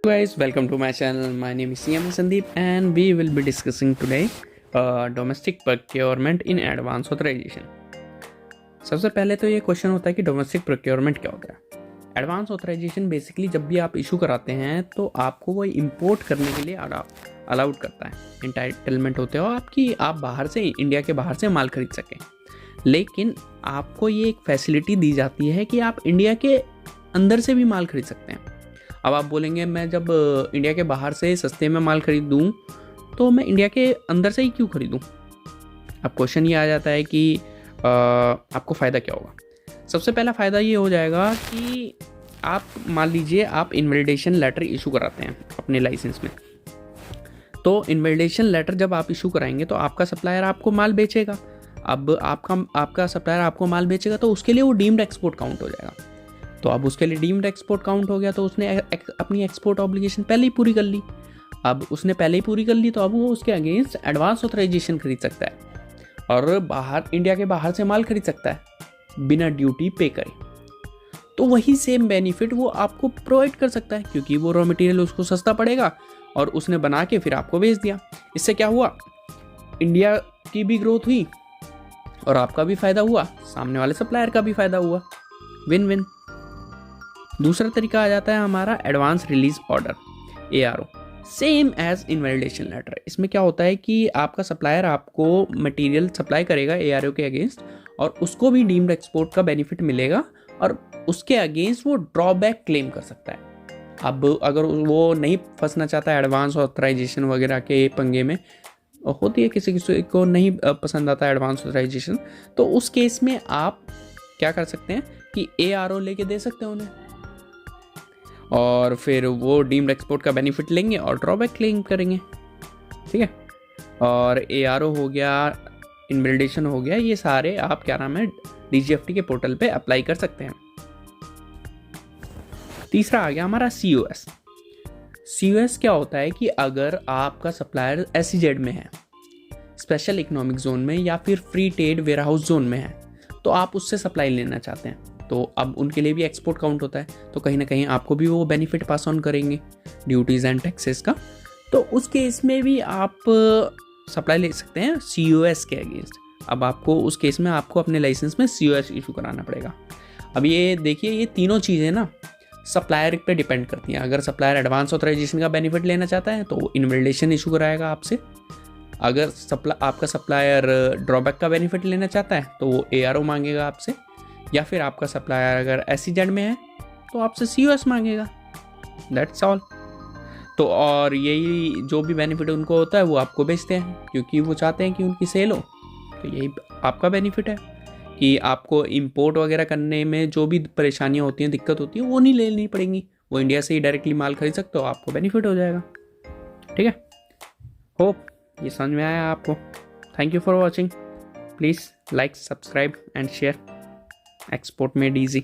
Guys, welcome to my channel. My name is CM Sandeep and we will be discussing today domestic procurement in advance authorization. सबसे पहले तो ये question होता है कि domestic procurement क्या होता है। एडवांस ऑथराइजेशन बेसिकली जब भी आप इशू कराते हैं तो आपको वो इंपोर्ट करने के लिए अलाउड करता है, इंटाइटलमेंट होते हो आपकी, आप बाहर से, इंडिया के बाहर से माल खरीद सकें। लेकिन आपको ये एक फैसिलिटी दी जाती है कि आप इंडिया के अंदर से भी माल खरीद सकते हैं। अब आप बोलेंगे मैं जब इंडिया के बाहर से सस्ते में माल खरीदूँ तो मैं इंडिया के अंदर से ही क्यों खरीदूँ। अब क्वेश्चन ये आ जाता है कि आपको फ़ायदा क्या होगा। सबसे पहला फ़ायदा ये हो जाएगा कि आप मान लीजिए आप इन्वेलिडेशन लेटर इशू कराते हैं अपने लाइसेंस में, तो इन्वेलिडेशन लेटर जब आप इशू कराएंगे तो आपका सप्लायर आपको माल बेचेगा। अब आपका सप्लायर आपको माल बेचेगा तो उसके लिए वो डीम्ड एक्सपोर्ट काउंट हो जाएगा। तो अब उसके लिए डीम्ड एक्सपोर्ट काउंट हो गया तो उसने अपनी एक्सपोर्ट ऑब्लिगेशन पहले ही पूरी कर ली। अब उसने पहले ही पूरी कर ली तो अब वो उसके अगेंस्ट एडवांस ऑथराइजेशन खरीद सकता है और बाहर, इंडिया के बाहर से माल खरीद सकता है बिना ड्यूटी पे करे। तो वही सेम बेनिफिट वो आपको प्रोवाइड कर सकता है क्योंकि वो रॉ मटेरियल उसको सस्ता पड़ेगा और उसने बना के फिर आपको बेच दिया। इससे क्या हुआ, इंडिया की भी ग्रोथ हुई और आपका भी फायदा हुआ, सामने वाले सप्लायर का भी फायदा हुआ, विन विन। दूसरा तरीका आ जाता है हमारा advance release order, ARO, same as invalidation letter. इसमें क्या होता है कि आपका सप्लायर आपको मटेरियल सप्लाई करेगा ARO के अगेंस्ट और उसको भी डीम्ड एक्सपोर्ट का बेनिफिट मिलेगा और उसके अगेंस्ट वो ड्रॉबैक क्लेम कर सकता है। अब अगर वो नहीं फंसना चाहता है एडवांस ऑथराइजेशन वगैरह के पंगे में, होती है किसी किसी को नहीं पसंद आता है एडवांस ऑथराइजेशन, तो उस केस में आप क्या कर सकते हैं कि ARO लेके दे सकते हैं उन्हें और फिर वो डीम्ड एक्सपोर्ट का बेनिफिट लेंगे और ड्रॉबैक क्लेम करेंगे। ठीक है, और ARO हो गया, इन्वेलिडेशन हो गया, ये सारे आप क्या नाम है DGFT के पोर्टल पे अप्लाई कर सकते हैं। तीसरा आ गया हमारा COS। COS क्या होता है कि अगर आपका सप्लायर SEZ में है, स्पेशल इकोनॉमिक जोन में या फिर फ्री ट्रेड वेयरहाउस जोन में है, तो आप उससे सप्लाई लेना चाहते हैं तो अब उनके लिए भी एक्सपोर्ट काउंट होता है, तो कहीं ना कहीं आपको भी वो बेनिफिट पास ऑन करेंगे ड्यूटीज़ एंड टैक्सेस का। तो उस केस में भी आप सप्लाई ले सकते हैं COS के अगेंस्ट। अब आपको उस केस में आपको अपने लाइसेंस में COS इशू कराना पड़ेगा। अब ये देखिए, ये तीनों चीज़ें ना सप्लायर पे डिपेंड करती हैं। अगर सप्लायर एडवांस ऑथराइजेशन का बेनिफिट लेना चाहता है तो वो इन्वेलिडेशन इशू कराएगा आपसे। अगर आपका सप्लायर ड्रॉबैक का बेनिफिट लेना चाहता है तो वो ARO मांगेगा आपसे, या फिर आपका सप्लायर अगर SEZ में है तो आपसे COS मांगेगा। That's all. तो और यही जो भी बेनिफिट उनको होता है वो आपको बेचते हैं क्योंकि वो चाहते हैं कि उनकी सेल हो। तो यही आपका बेनिफिट है कि आपको इंपोर्ट वगैरह करने में जो भी परेशानियाँ होती हैं, दिक्कत होती है, वो नहीं लेनी पड़ेंगी। वो इंडिया से ही डायरेक्टली माल खरीद सकते हो, आपको बेनिफिट हो जाएगा। ठीक है, होप ये समझ में आया आपको। Thank you for watching. Please like, subscribe and share. Export made easy.